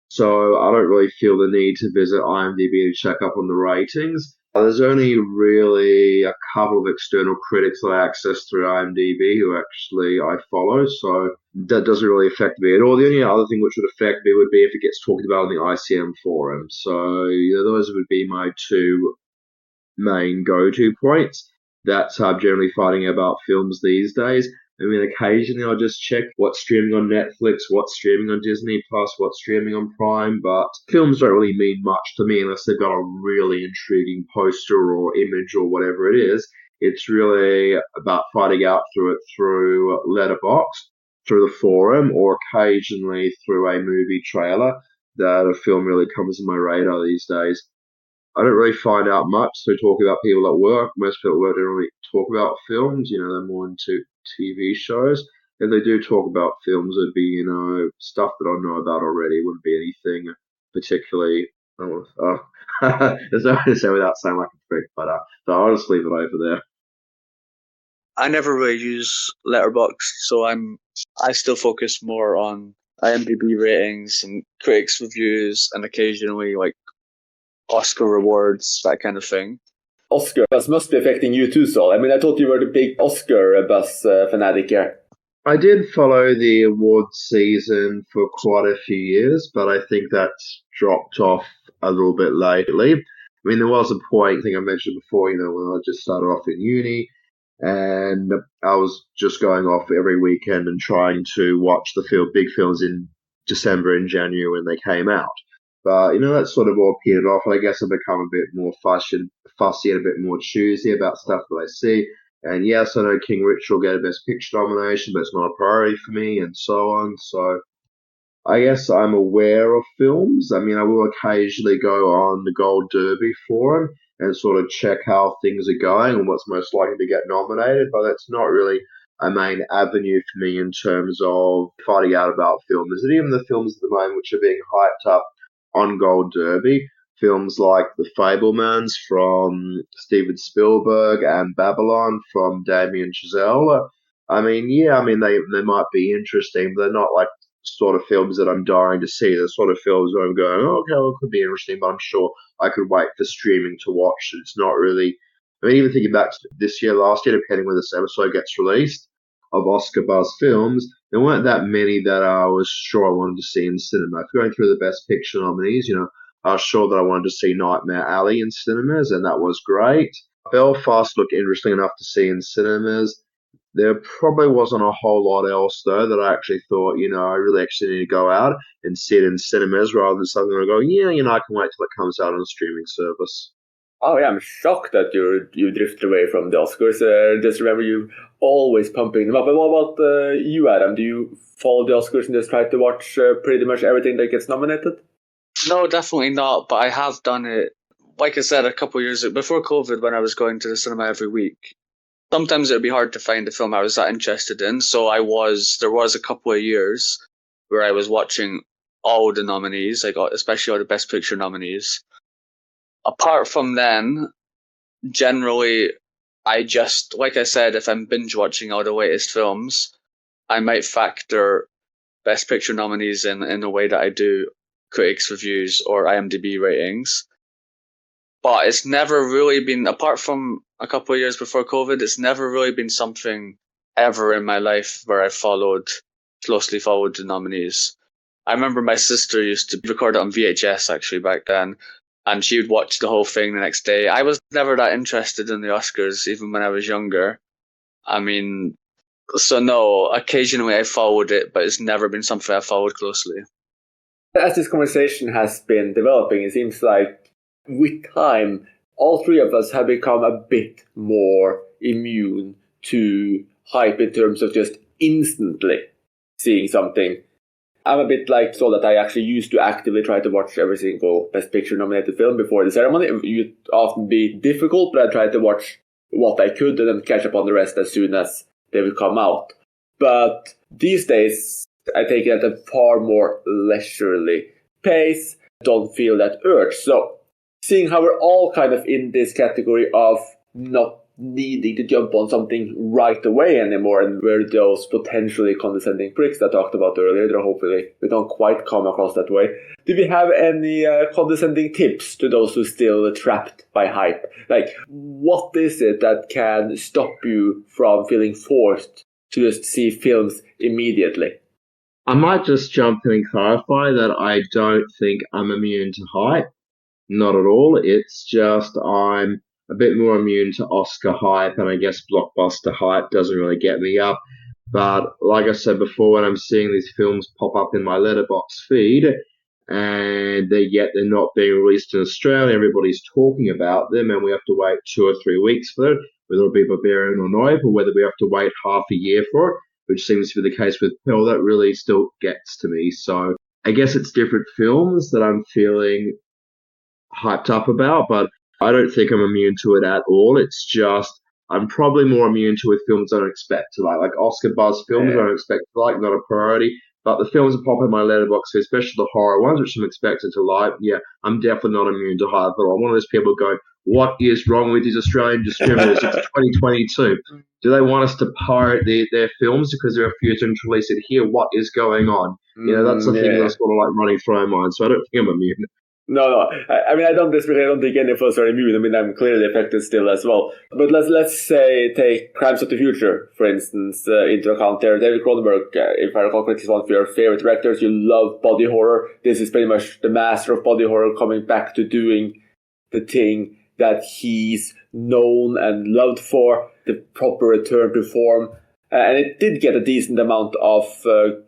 So I don't really feel the need to visit IMDb to check up on the ratings. There's only really a couple of external critics that I access through IMDb who actually I follow, so that doesn't really affect me at all. The only other thing which would affect me would be if it gets talked about on the ICM forum. So those would be my two main go-to points. That's how I'm generally fighting about films these days. I mean, occasionally I'll just check what's streaming on Netflix, what's streaming on Disney Plus, what's streaming on Prime, but films don't really mean much to me unless they've got a really intriguing poster or image or whatever it is. It's really about fighting out through it through Letterboxd, through the forum, or occasionally through a movie trailer that a film really comes on my radar these days. I don't really find out much. So talking about people at work, most people at work don't really talk about films. They're more into TV shows. If they do talk about films, it'd be stuff that I know about already. It wouldn't be anything particularly. There's no way to say without sounding like a prick, but so I'll just leave it over there. I never really use Letterboxd, so I still focus more on IMDb ratings and critics' reviews, and occasionally like Oscar awards, that kind of thing. Oscar buzz must be affecting you too, Saul. I mean, I thought you were the big Oscar buzz fanatic here. I did follow the awards season for quite a few years, but I think that's dropped off a little bit lately. I mean, there was a point, I think I mentioned before, when I just started off in uni, and I was just going off every weekend and trying to watch the big films in December and January when they came out. But, that's sort of all petered off, and I guess I've become a bit more fussy and a bit more choosy about stuff that I see. And yes, I know King Richard will get a Best Picture nomination, but it's not a priority for me, and so on. So I guess I'm aware of films. I mean, I will occasionally go on the Gold Derby forum and sort of check how things are going and what's most likely to get nominated, but that's not really a main avenue for me in terms of finding out about films. And even the films at the moment which are being hyped up on Gold Derby, films like The Fabelmans from Steven Spielberg and Babylon from Damien Chazelle. They might be interesting, but they're not like sort of films that I'm dying to see. The sort of films where I'm going, oh, okay, well, it could be interesting, but I'm sure I could wait for streaming to watch. It's not really. I mean, even thinking back to this year, last year, depending when this episode gets released, of Oscar buzz films, there weren't that many that I was sure I wanted to see in cinema. If going through the Best Picture nominees, I was sure that I wanted to see Nightmare Alley in cinemas, and that was great. Belfast looked interesting enough to see in cinemas. There probably wasn't a whole lot else, though, that I actually thought, I really actually need to go out and see it in cinemas rather than something where I go, I can wait till it comes out on a streaming service. Oh yeah, I'm shocked that you drifted away from the Oscars. Just remember you always pumping them up. But what about you, Adam? Do you follow the Oscars and just try to watch pretty much everything that gets nominated? No, definitely not, but I have done it, like I said, a couple of years ago, before COVID, when I was going to the cinema every week. Sometimes it would be hard to find a film I was that interested in, so there was a couple of years where I was watching all the nominees, especially all the Best Picture nominees. Apart from then, generally, I just, like I said, if I'm binge watching all the latest films, I might factor Best Picture nominees in the way that I do critics' reviews or IMDb ratings. But it's never really been, apart from a couple of years before COVID, it's never really been something ever in my life where I closely followed the nominees. I remember my sister used to record it on VHS actually back then, and she would watch the whole thing the next day. I was never that interested in the Oscars, even when I was younger. I mean, so no, occasionally I followed it, but it's never been something I followed closely. As this conversation has been developing, it seems like with time, all three of us have become a bit more immune to hype in terms of just instantly seeing something. I'm a bit like so that I actually used to actively try to watch every single Best Picture nominated film before the ceremony. It would often be difficult, but I tried to watch what I could and then catch up on the rest as soon as they would come out. But these days, I take it at a far more leisurely pace. Don't feel that urge. So, seeing how we're all kind of in this category of not needing to jump on something right away anymore, and we're those potentially condescending pricks that I talked about earlier, that hopefully we don't quite come across that way. Do we have any condescending tips to those who are still trapped by hype? Like, what is it that can stop you from feeling forced to just see films immediately? I might just jump in and clarify that I don't think I'm immune to hype. Not at all. It's just I'm a bit more immune to Oscar hype, and I guess blockbuster hype doesn't really get me up. But like I said before, when I'm seeing these films pop up in my letterbox feed, and yet they're not being released in Australia, everybody's talking about them, and we have to wait 2 or 3 weeks for it, whether it be Barbarian or Nope, or whether we have to wait half a year for it, which seems to be the case with Pearl, that really still gets to me. So I guess it's different films that I'm feeling hyped up about, but I don't think I'm immune to it at all. It's just I'm probably more immune to with films I don't expect to like Oscar buzz films I don't expect to like, not a priority. But the films that pop in my letterbox, especially the horror ones, which I'm expected to like, yeah, I'm definitely not immune to hype at all. I'm one of those people going, what is wrong with these Australian distributors? It's 2022. Do they want us to pirate their films because they're refusing to release it here? What is going on? That's the thing that's sort of like running through my mind. So I don't think I'm immune. No. I mean, I don't disagree. I don't think any of us are immune. I mean, I'm clearly affected still as well. But let's say take Crimes of the Future, for instance, into account there. David Cronenberg, if I recall correctly, is one of your favorite directors. You love body horror. This is pretty much the master of body horror coming back to doing the thing that he's known and loved for, the proper return to form. And it did get a decent amount of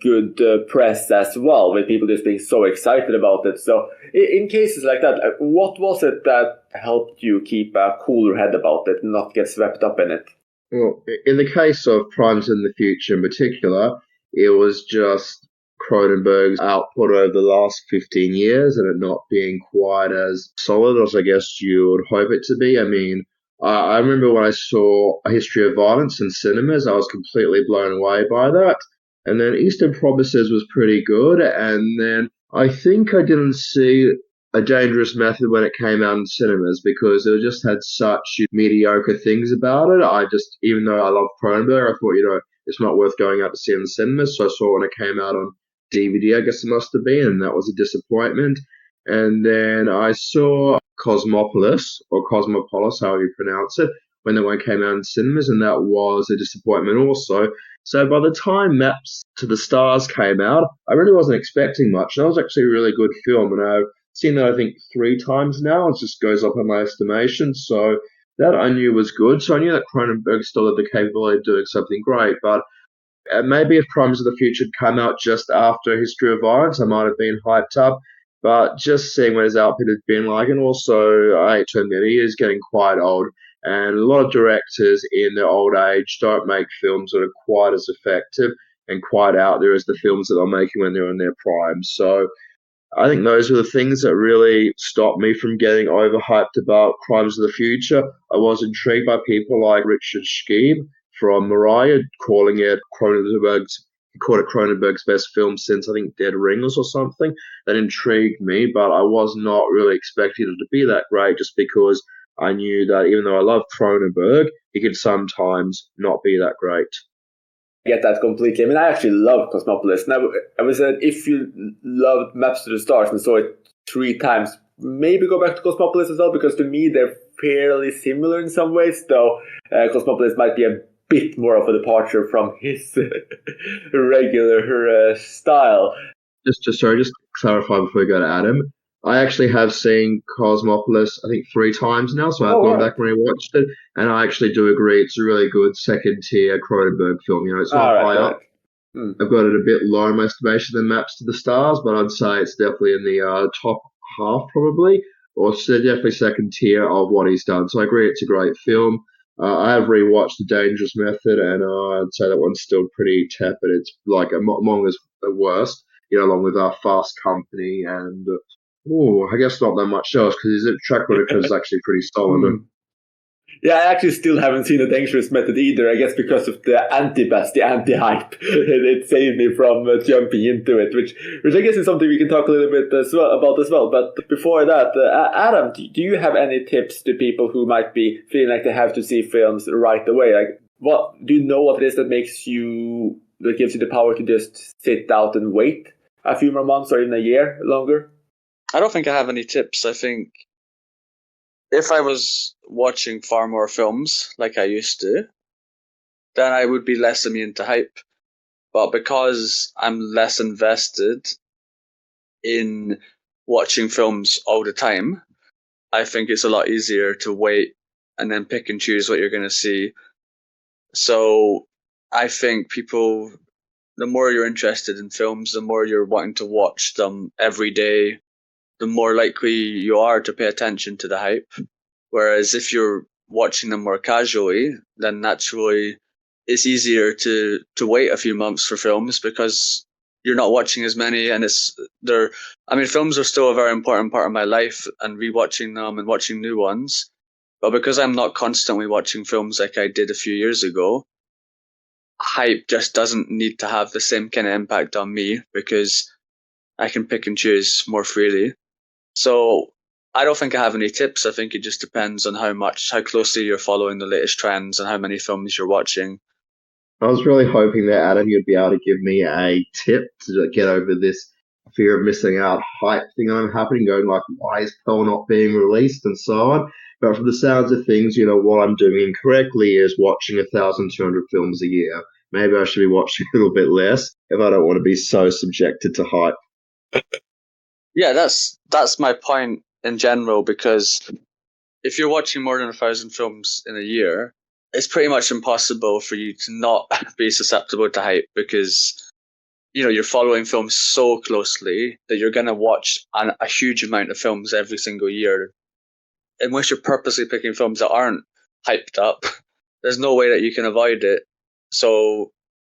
good press as well, with people just being so excited about it. So in cases like that, what was it that helped you keep a cooler head about it and not get swept up in it? Well, in the case of Crimes in the Future in particular, it was just Cronenberg's output over the last 15 years and it not being quite as solid as I guess you would hope it to be. I mean, I remember when I saw A History of Violence in cinemas, I was completely blown away by that. And then Eastern Promises was pretty good. And then I think I didn't see A Dangerous Method when it came out in cinemas because it just had such mediocre things about it. Even though I love Cronenberg, I thought, it's not worth going out to see in the cinemas. So I saw it when it came out on DVD, I guess it must have been, and that was a disappointment. And then I saw Cosmopolis, or Cosmopolis, however you pronounce it, when that one came out in cinemas, and that was a disappointment also. So by the time Maps to the Stars came out, I really wasn't expecting much. And that was actually a really good film, and I've seen that I think 3 times now. It just goes up in my estimation. So that I knew was good. So I knew that Cronenberg still had the capability of doing something great, but maybe if Crimes of the Future had come out just after History of Violence, I might have been hyped up. But just seeing what his output had been like, and also I hate to admit he is getting quite old, and a lot of directors in their old age don't make films that are quite as effective and quite out there as the films that they're making when they're in their prime. So I think those are the things that really stopped me from getting overhyped about Crimes of the Future. I was intrigued by people like Richard Schieb from Mariah calling it Cronenberg's best film since I think Dead Ringers or something. That intrigued me, but I was not really expecting it to be that great just because I knew that even though I love Cronenberg, he could sometimes not be that great. I get that completely. I mean, I actually love Cosmopolis. Now, I would say if you loved Maps to the Stars and saw it 3 times, maybe go back to Cosmopolis as well, because to me they're fairly similar in some ways, though Cosmopolis might be a bit more of a departure from his regular style. Just to clarify before we go to Adam, I actually have seen Cosmopolis, I think 3 times now, so I've gone back and rewatched it, and I actually do agree it's a really good second-tier Cronenberg film. It's not high up. I've got it a bit lower in my estimation than Maps to the Stars, but I'd say it's definitely in the top half probably, or definitely second tier of what he's done. So I agree it's a great film. I have rewatched The Dangerous Method, and I'd say that one's still pretty tepid. It's like among his worst, along with Fast Company and I guess not that much else because his track record is actually pretty solid. Yeah, I actually still haven't seen A Dangerous Method either, I guess because of the anti-buzz, the anti-hype. It saved me from jumping into it, which I guess is something we can talk a little bit about as well. But before that, Adam, do you have any tips to people who might be feeling like they have to see films right away? Like, what do you know what it is that gives you the power to just sit out and wait a few more months or even a year longer? I don't think I have any tips. I think if I was watching far more films like I used to, then I would be less immune to hype. But because I'm less invested in watching films all the time, I think it's a lot easier to wait and then pick and choose what you're going to see. So I think people, the more you're interested in films, the more you're wanting to watch them every day, the more likely you are to pay attention to the hype. Whereas if you're watching them more casually, then naturally it's easier to wait a few months for films because you're not watching as many, and films are still a very important part of my life, and rewatching them and watching new ones. But because I'm not constantly watching films like I did a few years ago, hype just doesn't need to have the same kind of impact on me because I can pick and choose more freely. So I don't think I have any tips. I think it just depends on how closely you're following the latest trends and how many films you're watching. I was really hoping that, Adam, you'd be able to give me a tip to get over this fear of missing out hype thing I'm happening, going like, why is Pearl not being released and so on. But from the sounds of things, what I'm doing incorrectly is watching 1,200 films a year. Maybe I should be watching a little bit less if I don't want to be so subjected to hype. Yeah, that's my point in general, because if you're watching more than 1,000 films in a year, it's pretty much impossible for you to not be susceptible to hype because you're following films so closely that you're going to watch a huge amount of films every single year. Unless you're purposely picking films that aren't hyped up, there's no way that you can avoid it. So,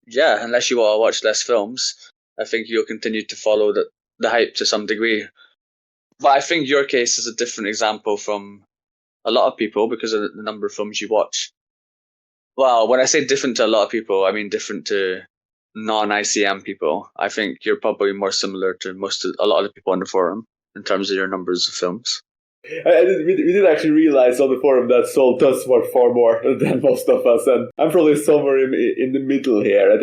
yeah, unless you want to watch less films, I think you'll continue to follow the hype to some degree. But I think your case is a different example from a lot of people because of the number of films you watch. Well, when I say different to a lot of people, I mean different to non-ICM people. I think you're probably more similar to a lot of the people on the forum in terms of your numbers of films. We did actually realize on the forum that Sol does watch far more than most of us, and I'm probably somewhere in the middle here. I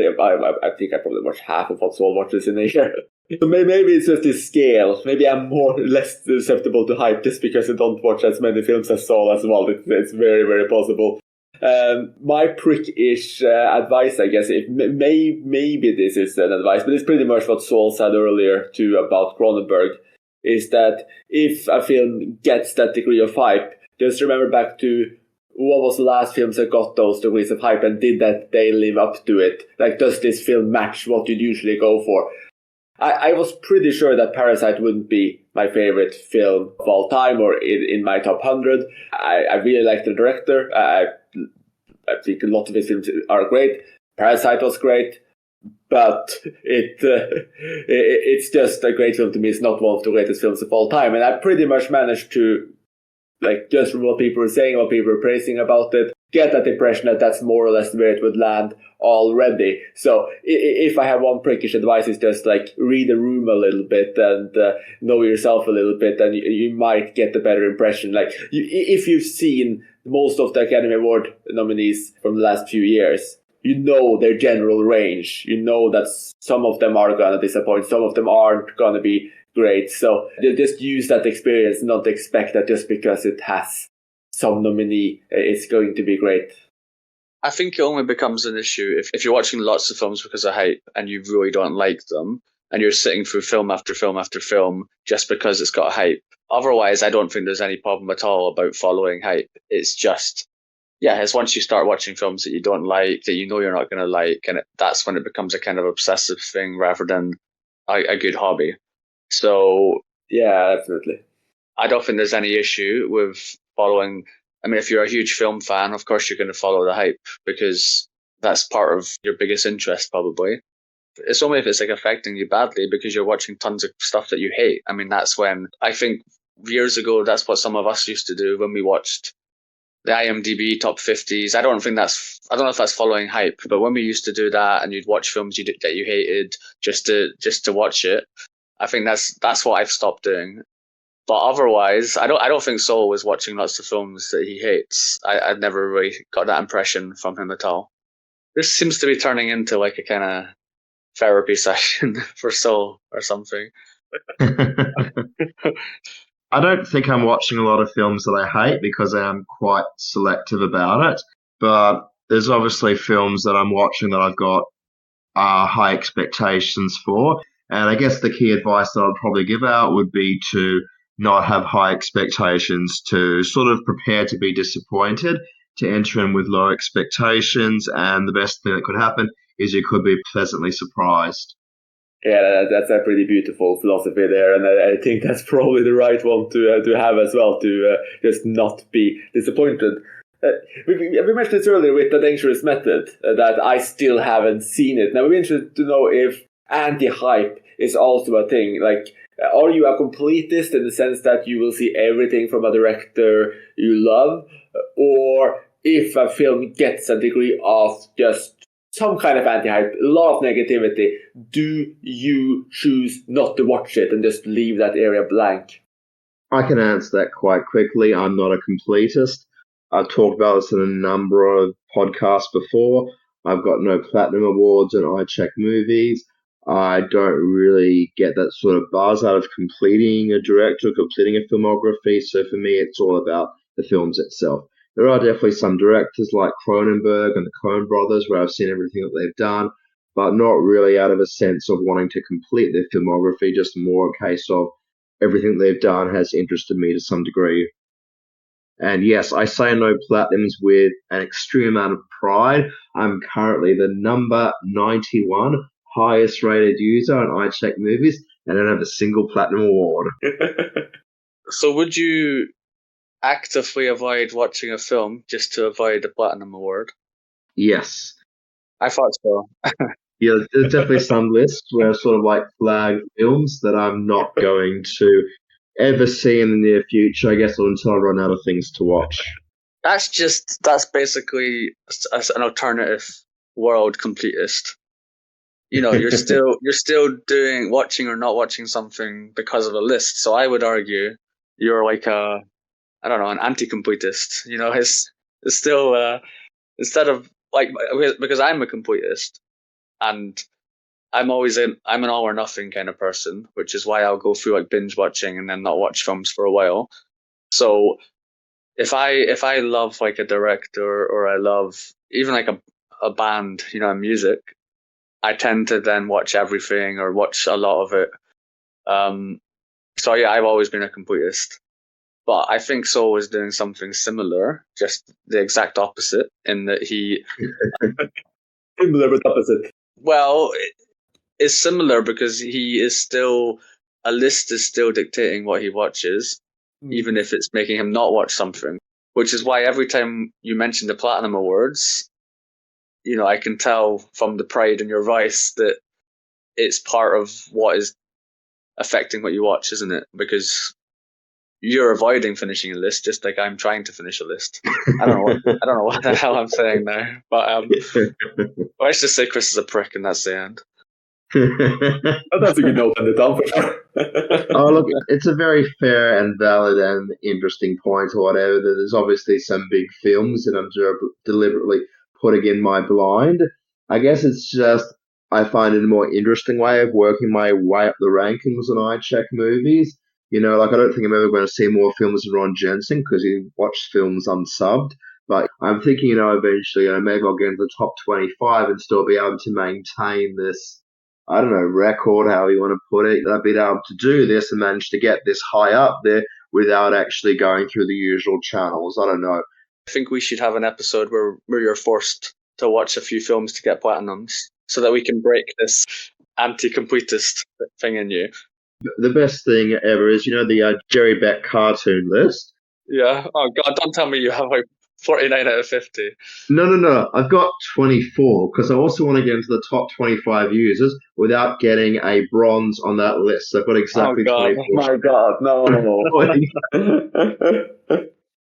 think I probably watch half of what Sol watches in a year. So maybe it's just this scale. Maybe I'm less susceptible to hype just because I don't watch as many films as Sol as well. It's very, very possible. My prickish advice, I guess, maybe this is an advice, but it's pretty much what Sol said earlier too about Cronenberg, is that if a film gets that degree of hype, just remember back to what was the last films that got those degrees of hype, and did that they live up to it? Like, does this film match what you'd usually go for? I was pretty sure that Parasite wouldn't be my favorite film of all time or in my top 100. I really like the director. I think a lot of his films are great. Parasite was great. But it's just a great film to me. It's not one of the greatest films of all time. And I pretty much managed to, just from what people were saying, what people were praising about it, get that impression that that's more or less where it would land already. So if I have one prickish advice, it's just read the room a little bit and know yourself a little bit, and you might get a better impression. If you've seen most of the Academy Award nominees from the last few years, you know their general range. You know that some of them are going to disappoint, some of them aren't going to be great. So just use that experience, not expect that just because it has some nominee, it's going to be great. I think it only becomes an issue if you're watching lots of films because of hype and you really don't like them, and you're sitting through film after film after film just because it's got hype. Otherwise, I don't think there's any problem at all about following hype. It's just, it's once you start watching films that you don't like, that you know you're not going to like, and that's when it becomes a kind of obsessive thing rather than a good hobby. So, yeah, definitely. I don't think there's any issue with following. I mean, if you're a huge film fan, of course you're going to follow the hype because that's part of your biggest interest, probably. It's only if it's affecting you badly because you're watching tons of stuff that you hate. I mean, that's when I think years ago, that's what some of us used to do when we watched the IMDb top 50s. I don't know if that's following hype, but when we used to do that and you'd watch films that you hated just to watch it, I think that's what I've stopped doing. But otherwise, I don't think Saul was watching lots of films that he hates. I've never really got that impression from him at all. This seems to be turning into like a kind of therapy session for Saul or something. I don't think I'm watching a lot of films that I hate because I am quite selective about it. But there's obviously films that I'm watching that I've got high expectations for. And I guess the key advice that I'd probably give out would be to not have high expectations, to sort of prepare to be disappointed, to enter in with low expectations. And the best thing that could happen is you could be pleasantly surprised. Yeah, that's a pretty beautiful philosophy there, and I think that's probably the right one to have as well, to just not be disappointed. We mentioned this earlier with the dangerous method, that I still haven't seen it. Now, we're interested to know if anti-hype is also a thing. Like, are you a completist in the sense that you will see everything from a director you love, or if a film gets a degree of just some kind of anti-hype, a lot of negativity, do you choose not to watch it and just leave that area blank? I can answer that quite quickly. I'm not a completist. I've talked about this in a number of podcasts before. I've got no platinum awards and I check movies. I don't really get that sort of buzz out of completing a director, completing a filmography. So for me, it's all about the films itself. There are definitely some directors like Cronenberg and the Coen brothers where I've seen everything that they've done, but not really out of a sense of wanting to complete their filmography, just more a case of everything they've done has interested me to some degree. And yes, I say no platinums with an extreme amount of pride. I'm currently the number 91 highest rated user on iCheck Movies, and I don't have a single platinum award. So would you actively avoid watching a film just to avoid a platinum award? Yes. I thought so. Yeah, there's definitely some lists where I sort of like flag films that I'm not going to ever see in the near future, I guess, until I run out of things to watch. That's basically an alternative world completist. You know, you're still watching or not watching something because of a list. So I would argue you're like an anti-completist. You know, it's still instead of like, because I'm a completist and I'm an all or nothing kind of person, which is why I'll go through like binge watching and then not watch films for a while. So if I love like a director or I love even like a band, you know, music, I tend to then watch everything or watch a lot of it. So yeah, I've always been a completist. But I think Saul is doing something similar, just the exact opposite, in that he Similar but opposite. Well, it's similar because he is still a list is still dictating what he watches, even if it's making him not watch something. Which is why every time you mention the Platinum Awards, you know, I can tell from the pride in your voice that it's part of what is affecting what you watch, isn't it? Because you're avoiding finishing a list, just like I'm trying to finish a list. I don't know what the hell I'm saying now, but let's just say Chris is a prick, and that's the end. That's a good note on the down for sure. Oh, look, it's a very fair and valid and interesting point or whatever. There's obviously some big films that I'm deliberately putting in my blind. I guess it's just I find it a more interesting way of working my way up the rankings when I check movies. You know, like I don't think I'm ever going to see more films than Ron Jensen because he watched films unsubbed. But I'm thinking, you know, eventually, maybe I'll get into the top 25 and still be able to maintain this, I don't know, record, how you want to put it. I've been able to do this and manage to get this high up there without actually going through the usual channels. I don't know. I think we should have an episode where you're forced to watch a few films to get platinums so that we can break this anti-completist thing in you. The best thing ever is, you know, the Jerry Beck cartoon list. Yeah. Oh, God, don't tell me you have like 49 out of 50. No. I've got 24 because I also want to get into the top 25 users without getting a bronze on that list. So I've got exactly 24. Oh, my God. No.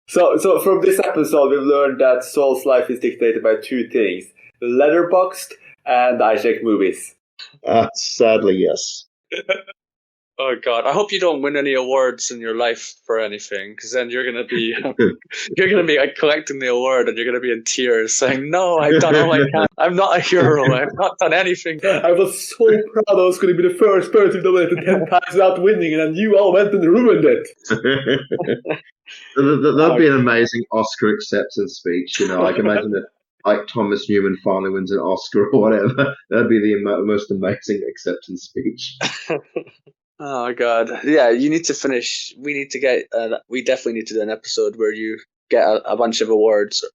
So from this episode, we've learned that Saul's life is dictated by two things: Letterboxd and I check movies. Sadly, yes. Oh God! I hope you don't win any awards in your life for anything, because then you're gonna be like, collecting the award, and you're gonna be in tears, saying, "No, I've done all I can. I'm not a hero. I've not done anything." I was so proud I was going to be the first person to win it 10 times without winning, and then you all went and ruined it. That'd be an amazing Oscar acceptance speech. I can imagine that, like Thomas Newman finally wins an Oscar or whatever. That'd be the most amazing acceptance speech. Oh God! Yeah, you need to finish. We need to get. We definitely need to do an episode where you get a bunch of awards.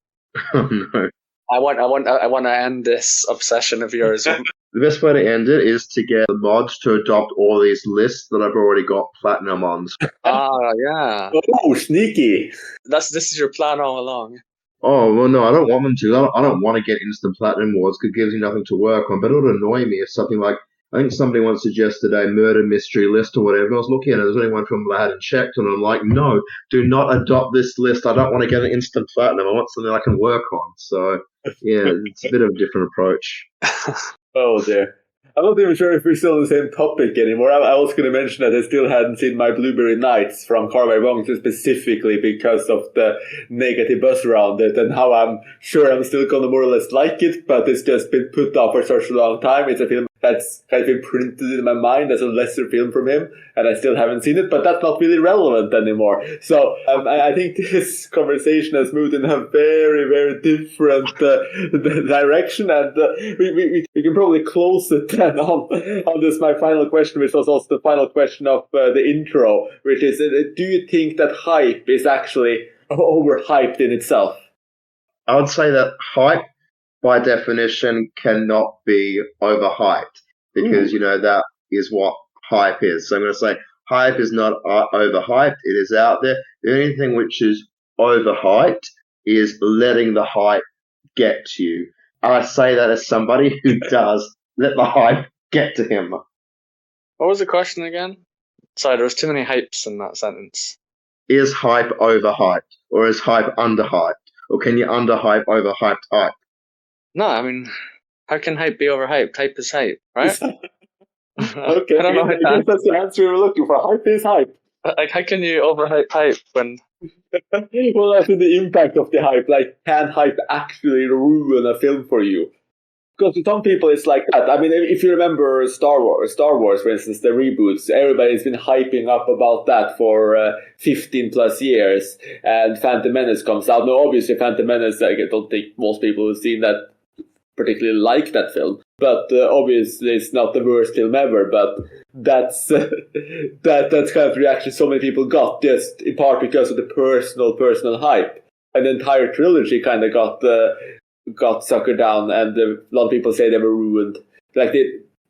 Oh no! I want to end this obsession of yours. The best way to end it is to get the mods to adopt all these lists that I've already got platinum on. Yeah. Oh, sneaky! This is your plan all along. Oh well, no, I don't want them to. I don't want to get instant platinum awards because it gives me nothing to work on. But it would annoy me if something like, I think somebody once suggested a murder mystery list or whatever. And I was looking at it, there's only one film I hadn't checked, and I'm like, no, do not adopt this list. I don't want to get an instant platinum. I want something I can work on. So yeah, it's a bit of a different approach. Oh dear. I'm not even sure if we're still on the same topic anymore. I was going to mention that I still hadn't seen my Blueberry Nights from Carver Wong specifically because of the negative buzz around it, and how I'm sure I'm still going to more or less like it, but it's just been put off for such a long time. It's a film that's kind of imprinted in my mind as a lesser film from him, and I still haven't seen it, but that's not really relevant anymore. So I think this conversation has moved in a very, very different direction, and we can probably close it then on this, my final question, which was also the final question of the intro, which is, do you think that hype is actually overhyped in itself? I would say that hype, by definition, cannot be overhyped because, that is what hype is. So I'm going to say hype is not overhyped. It is out there. The only thing which is overhyped is letting the hype get to you. And I say that as somebody who does let the hype get to him. What was the question again? Sorry, there was too many hypes in that sentence. Is hype overhyped, or is hype underhyped? Or can you underhype overhyped hype? No, I mean, how can hype be overhyped? Hype is hype, right? Okay, I don't know I guess that's the answer we were looking for. Hype is hype. Like, how can you overhype hype when... Well, that's the impact of the hype. Like, can hype actually ruin a film for you? Because to some people it's like that. I mean, if you remember Star Wars, for instance, the reboots, everybody's been hyping up about that for 15 plus years, and Phantom Menace comes out. Now, obviously, Phantom Menace, I don't think most people who've seen that particularly like that film, but obviously it's not the worst film ever, but that's that's kind of reaction so many people got, just in part because of the personal hype. And the entire trilogy kind of got suckered down, and a lot of people say they were ruined. Like,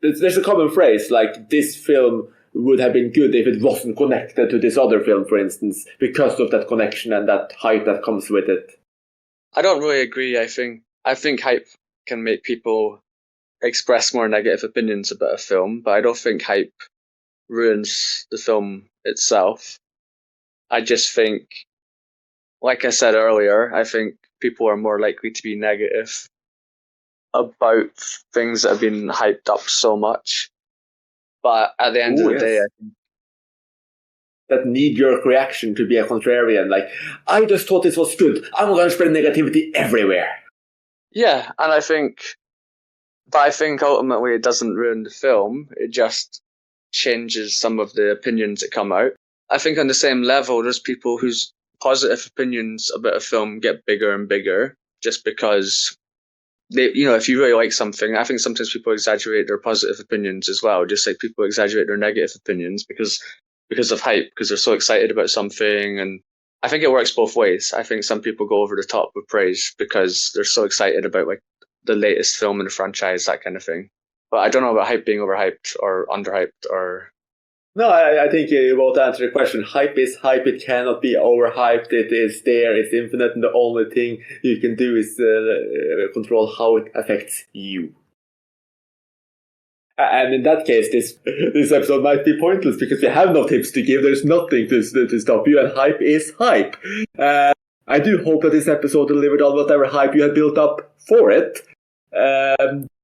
there's a common phrase, like, this film would have been good if it wasn't connected to this other film, for instance, because of that connection and that hype that comes with it. I don't really agree. I think hype can make people express more negative opinions about a film, but I don't think hype ruins the film itself. I just think, like I said earlier, I think people are more likely to be negative about things that have been hyped up so much. But at the end of the day, I think that knee-jerk reaction to be a contrarian, like, I just thought this was good, I'm going to spread negativity everywhere. Yeah, and I think ultimately it doesn't ruin the film, it just changes some of the opinions that come out. I think on the same level, there's people whose positive opinions about a film get bigger and bigger just because they, if you really like something, I think sometimes people exaggerate their positive opinions as well, just like people exaggerate their negative opinions because of hype, because they're so excited about something. And I think it works both ways. I think some people go over the top with praise because they're so excited about like the latest film in the franchise, that kind of thing. But I don't know about hype being overhyped or underhyped or... No, I think you both answered the question. Hype is hype. It cannot be overhyped. It is there. It's infinite. And the only thing you can do is control how it affects you. And in that case, this episode might be pointless because we have no tips to give. There's nothing to stop you. And hype is hype. I do hope that this episode delivered on whatever hype you had built up for it.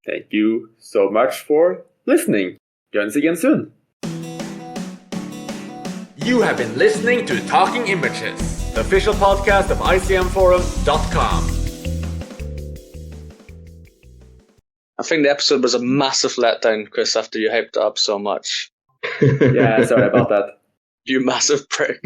Thank you so much for listening. Join us again soon. You have been listening to Talking Images, the official podcast of icmforum.com. I think the episode was a massive letdown, Chris, after you hyped it up so much. Yeah, sorry about that. You massive prick.